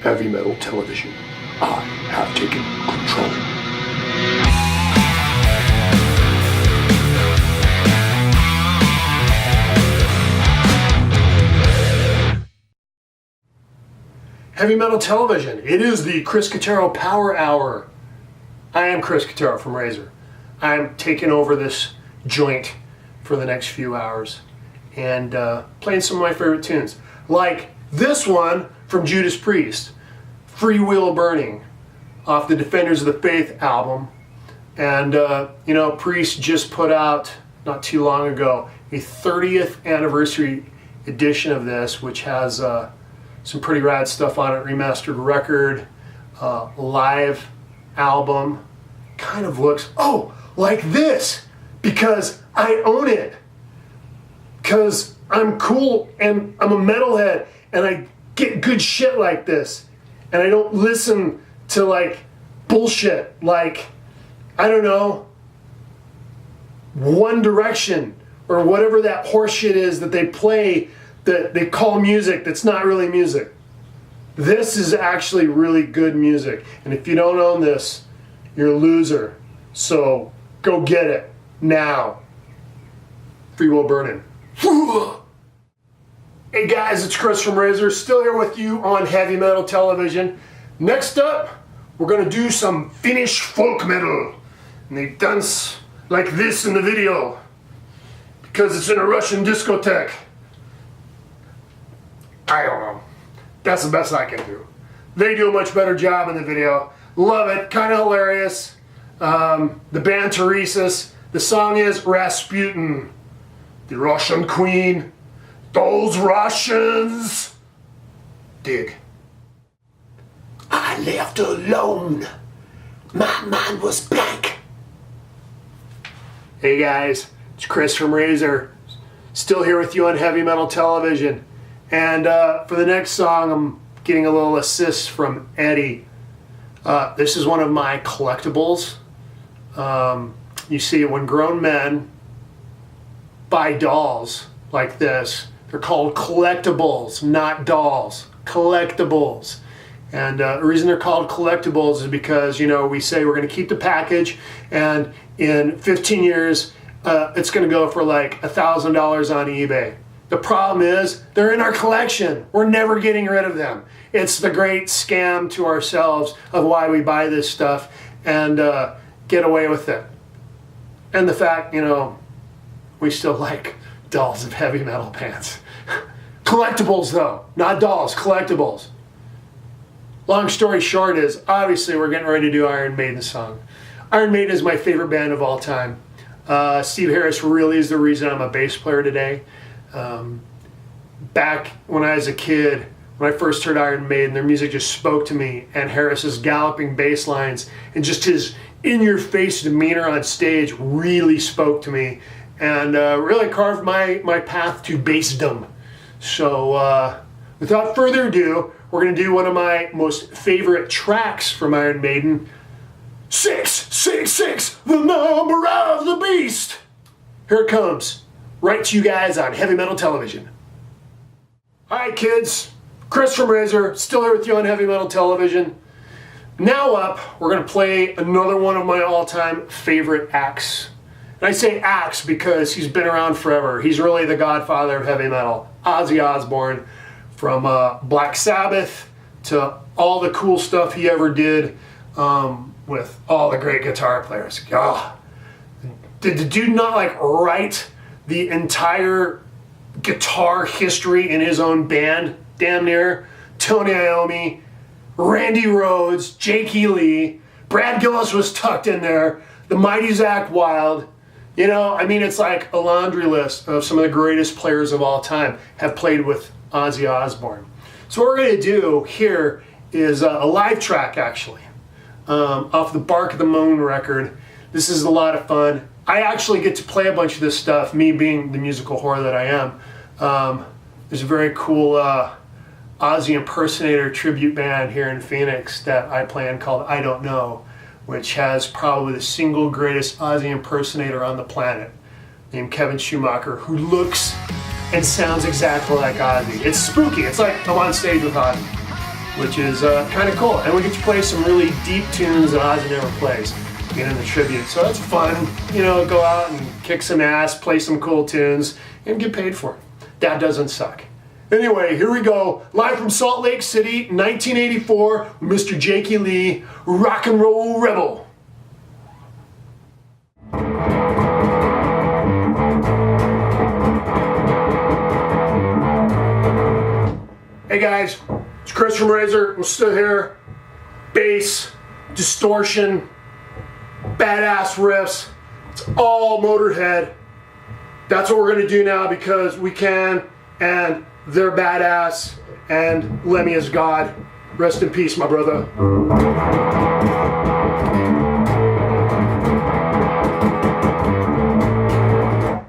Heavy Metal Television. I have taken control. Heavy Metal Television. It is the Chris Catero Power Hour. I am Chris Catero from Razer. I'm taking over this joint for the next few hours and playing some of my favorite tunes. Like this one from Judas Priest, Freewheel Burning, off the Defenders of the Faith album. And you know, Priest just put out, not too long ago, a 30th anniversary edition of this, which has some pretty rad stuff on it, remastered record, live album. Kind of looks, like this, because I own it. Because I'm cool and I'm a metalhead and I get good shit like this. And I don't listen to like bullshit like, I don't know, One Direction or whatever that horseshit is that they play that they call music that's not really music. This is actually really good music. And if you don't own this, you're a loser. So go get it now. Freewheel Burning. Hey guys, it's Chris from Razer, still here with you on Heavy Metal Television. Next up, we're gonna do some Finnish folk metal. And they dance like this in the video because it's in a Russian discotheque. I don't know. That's the best I can do. They do a much better job in the video. Love it, kind of hilarious. The band Turisas. The song is Rasputin. The Russian queen. Those Russians. Dig. I left alone. My mind was blank. Hey guys, it's Chris from Razer. Still here with you on Heavy Metal Television. And for the next song, I'm getting a little assist from Eddie. This is one of my collectibles. You see, when grown men buy dolls like this, they're called collectibles, not dolls. Collectibles. And the reason they're called collectibles is because, you know, we say we're going to keep the package, and in 15 years, it's going to go for like $1,000 on eBay. The problem is, they're in our collection. We're never getting rid of them. It's the great scam to ourselves of why we buy this stuff and get away with it. And the fact, you know, we still like dolls of heavy metal bands. Collectibles though, not dolls, collectibles. Long story short is, obviously we're getting ready to do Iron Maiden song. Iron Maiden is my favorite band of all time. Steve Harris really is the reason I'm a bass player today. Back when I was a kid, when I first heard Iron Maiden, their music just spoke to me, and Harris's galloping bass lines and just his in-your-face demeanor on stage really spoke to me and really carved my path to bassdom. So without further ado, we're going to do one of my most favorite tracks from Iron Maiden, 666, the number of the beast. Here it comes. Right to you guys on Heavy Metal Television. Alright kids, Chris from Razer, still here with you on Heavy Metal Television. Now up, we're going to play another one of my all-time favorite acts. And I say acts because he's been around forever. He's really the godfather of heavy metal. Ozzy Osbourne, from Black Sabbath to all the cool stuff he ever did with all the great guitar players. Did the dude not like write the entire guitar history in his own band, damn near? Tony Iommi, Randy Rhoads, Jake E. Lee, Brad Gillis was tucked in there, the mighty Zakk Wylde. You know, I mean, it's like a laundry list of some of the greatest players of all time have played with Ozzy Osbourne. So what we're going to do here is a live track, actually, off the Bark of the Moon record. This is a lot of fun. I actually get to play a bunch of this stuff, me being the musical whore that I am. There's a very cool Ozzy impersonator tribute band here in Phoenix that I play in called I Don't Know, which has probably the single greatest Ozzy impersonator on the planet, named Kevin Schumacher, who looks and sounds exactly like Ozzy. It's spooky. It's like I'm on stage with Ozzy. which is kind of cool. And we get to play some really deep tunes that Ozzy never plays in the tribute. So that's fun, you know, go out and kick some ass, play some cool tunes, and get paid for it. That doesn't suck. Anyway, here we go. Live from Salt Lake City, 1984, Mr. Jakey Lee, Rock and Roll Rebel. Hey guys, it's Chris from Razer. I'm still here. Bass, distortion, badass riffs. It's all Motorhead. That's what we're gonna do now because we can, and they're badass, and Lemmy is God. Rest in peace, my brother.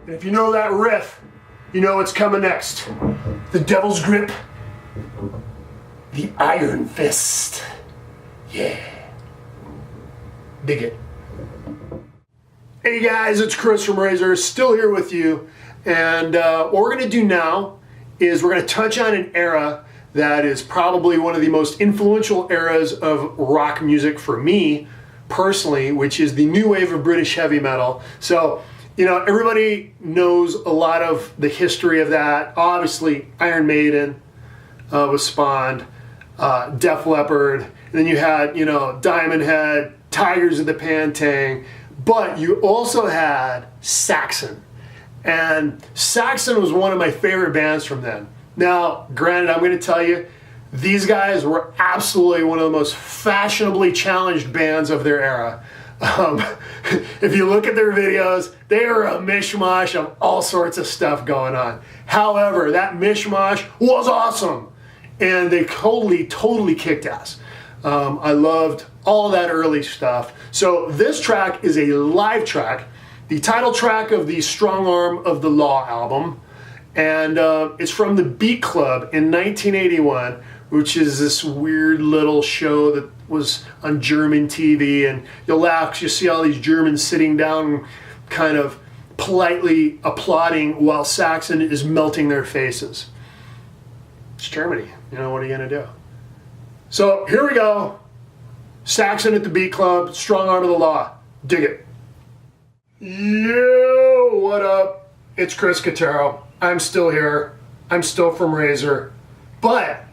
And if you know that riff, you know what's coming next. The Devil's Grip, the Iron Fist. Yeah. Dig it. Hey guys, it's Chris from Razer, still here with you. And what we're gonna do now is we're gonna touch on an era that is probably one of the most influential eras of rock music for me personally, which is the new wave of British heavy metal. So, you know, everybody knows a lot of the history of that. Obviously, Iron Maiden was spawned, Def Leppard, and then you had, you know, Diamond Head, Tigers of the Pantang, but you also had Saxon. And Saxon was one of my favorite bands from then. Now, granted, I'm going to tell you, these guys were absolutely one of the most fashionably challenged bands of their era. If you look at their videos, they are a mishmash of all sorts of stuff going on. However, that mishmash was awesome. And they totally kicked ass. I loved all that early stuff. So this track is a live track, the title track of the Strong Arm of the Law album. And it's from the Beat Club in 1981, which is this weird little show that was on German TV. And you'll laugh because you see all these Germans sitting down kind of politely applauding while Saxon is melting their faces. It's Germany, you know, what are you gonna do? So here we go. Saxon at the Beat Club, Strong Arm of the Law. Dig it. Yo, what up? It's Chris Catero. I'm still here. I'm still from Razer. But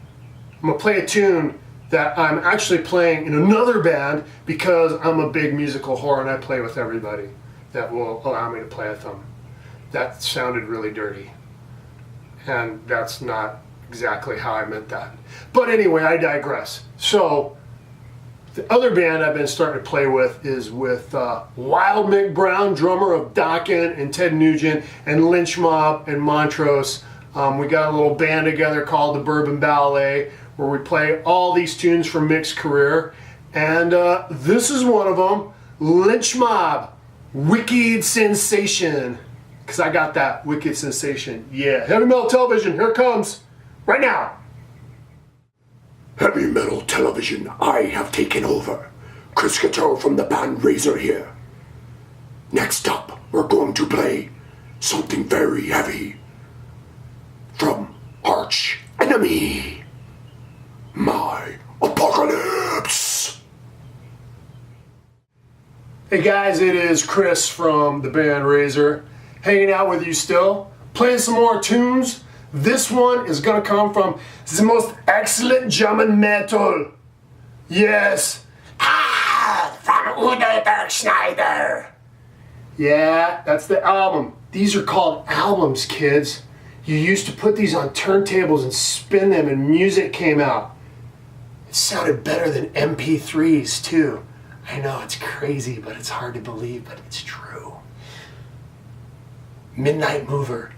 I'm gonna play a tune that I'm actually playing in another band because I'm a big musical whore and I play with everybody that will allow me to play with them. That sounded really dirty. And that's not exactly how I meant that. But anyway, I digress. So, the other band I've been starting to play with is with Wild Mick Brown, drummer of Dokken and Ted Nugent and Lynch Mob and Montrose. We got a little band together called the Bourbon Ballet where we play all these tunes from Mick's career. And this is one of them, Lynch Mob, Wicked Sensation. Because I got that Wicked Sensation. Yeah, Heavy Metal Television, here it comes. Right now. Heavy Metal Television, I have taken over. Chris Catero from the band Razer here. Next up, we're going to play something very heavy from Arch Enemy, My Apocalypse. Hey guys, it is Chris from the band Razer, hanging out with you still, playing some more tunes. This one is gonna come from the most excellent German metal. Yes. From Udo Bergschneider. Yeah, that's the album. These are called albums, kids. You used to put these on turntables and spin them and music came out. It sounded better than MP3s too. I know it's crazy, but it's hard to believe, but it's true. Midnight Mover.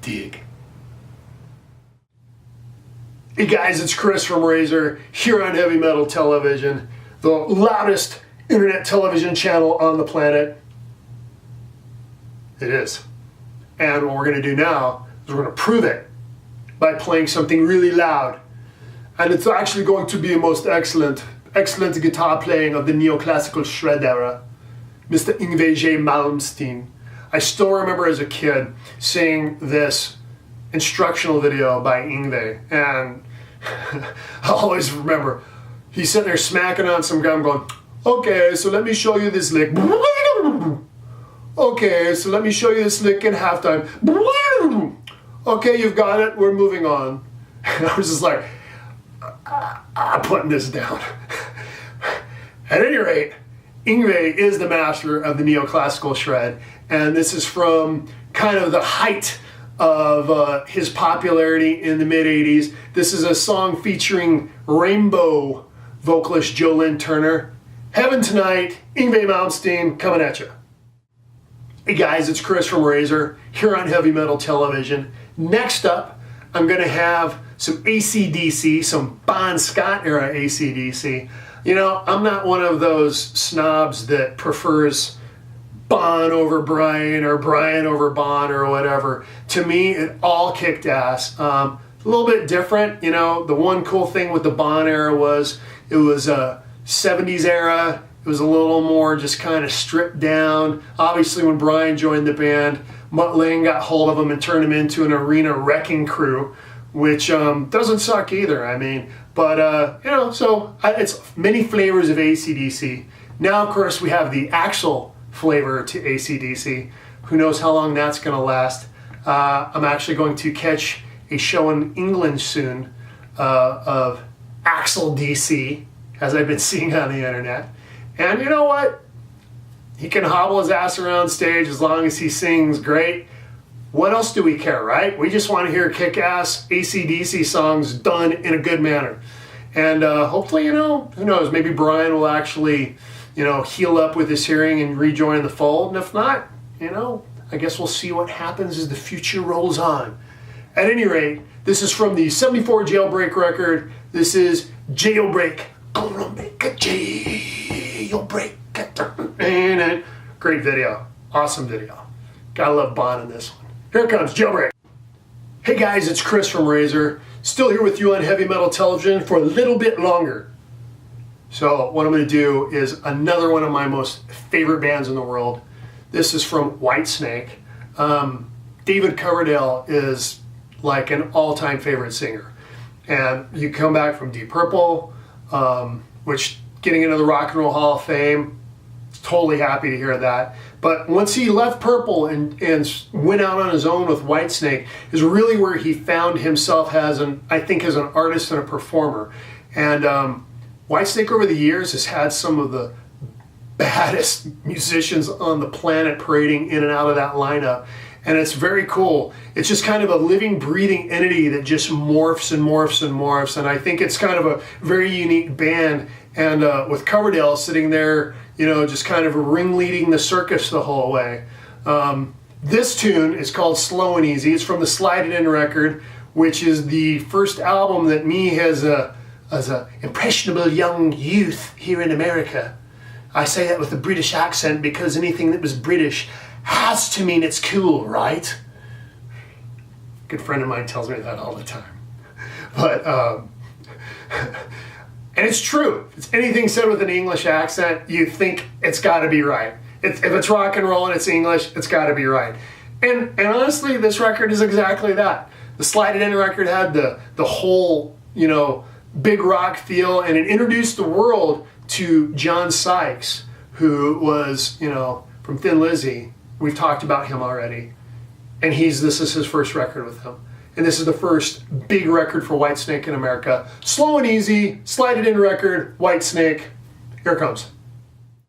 Dig. Hey guys, it's Chris from Razer here on Heavy Metal Television, the loudest internet television channel on the planet. It is. And what we're going to do now is we're going to prove it by playing something really loud. And it's actually going to be a most excellent guitar playing of the neoclassical shred era, Mr. Yngwie Malmsteen. I still remember as a kid seeing this instructional video by Yngwie, and I'll always remember, he's sitting there smacking on some gum going, okay, so let me show you this lick. Okay, so let me show you this lick in halftime. Okay, you've got it, we're moving on. And I was just like, I'm putting this down. At any rate, Yngwie is the master of the neoclassical shred, and this is from kind of the height of his popularity in the mid-'80s. This is a song featuring Rainbow vocalist Joe Lynn Turner. Heaven Tonight, Yngwie Malmsteen coming at you. Hey guys, it's Chris from Razer here on Heavy Metal Television. Next up, I'm going to have some AC/DC, some Bon Scott era AC/DC. You know, I'm not one of those snobs that prefers Bon over Brian or Brian over Bon or whatever. To me, it all kicked ass. A little bit different, you know. The one cool thing with the Bon era was it was a 70s era. It was a little more just kind of stripped down. Obviously, when Brian joined the band, Mutt Lange got hold of him and turned him into an arena wrecking crew, which doesn't suck either. I mean, but you know, so it's many flavors of AC/DC. Now, of course, we have the Axl flavor to AC/DC. Who knows how long that's going to last? I'm actually going to catch a show in England soon of Axl DC, as I've been seeing on the internet. And you know what? He can hobble his ass around stage as long as he sings great. What else do we care, right? We just want to hear kick-ass AC/DC songs done in a good manner. And hopefully, you know, who knows, maybe Brian will actually, you know, heal up with his hearing and rejoin the fold. And if not, you know, I guess we'll see what happens as the future rolls on. At any rate, this is from the '74 Jailbreak record. This is Jailbreak. Gonna make a jailbreak. Great video. Awesome video. Gotta love Bon in this one. Here it comes, Jailbreak. Hey guys, it's Chris from Razer. Still here with you on Heavy Metal Television for a little bit longer. So what I'm going to do is another one of my most favorite bands in the world. This is from Whitesnake. David Coverdale is like an all-time favorite singer. And you come back from Deep Purple, which getting into the Rock and Roll Hall of Fame, totally happy to hear that. But once he left Purple and went out on his own with Whitesnake is really where he found himself as I think as an artist and a performer. And Whitesnake over the years has had some of the baddest musicians on the planet parading in and out of that lineup. And it's very cool. It's just kind of a living, breathing entity that just morphs and morphs and morphs. And I think it's kind of a very unique band. And with Coverdale sitting there, you know, just kind of ringleading the circus the whole way. This tune is called Slow and Easy. It's from the Slide It In record, which is the first album that me as a impressionable young youth here in America. I say that with a British accent because anything that was British has to mean it's cool, right? A good friend of mine tells me that all the time. But, and it's true. If it's anything said with an English accent, you think it's got to be right. If it's rock and roll and it's English, it's got to be right. And honestly, this record is exactly that. The Slide It In record had the whole, you know, big rock feel, and it introduced the world to John Sykes, who was, you know, from Thin Lizzy. We've talked about him already. And this is his first record with him. And this is the first big record for Whitesnake in America. Slow and Easy, Slide It In record, Whitesnake. Here it comes.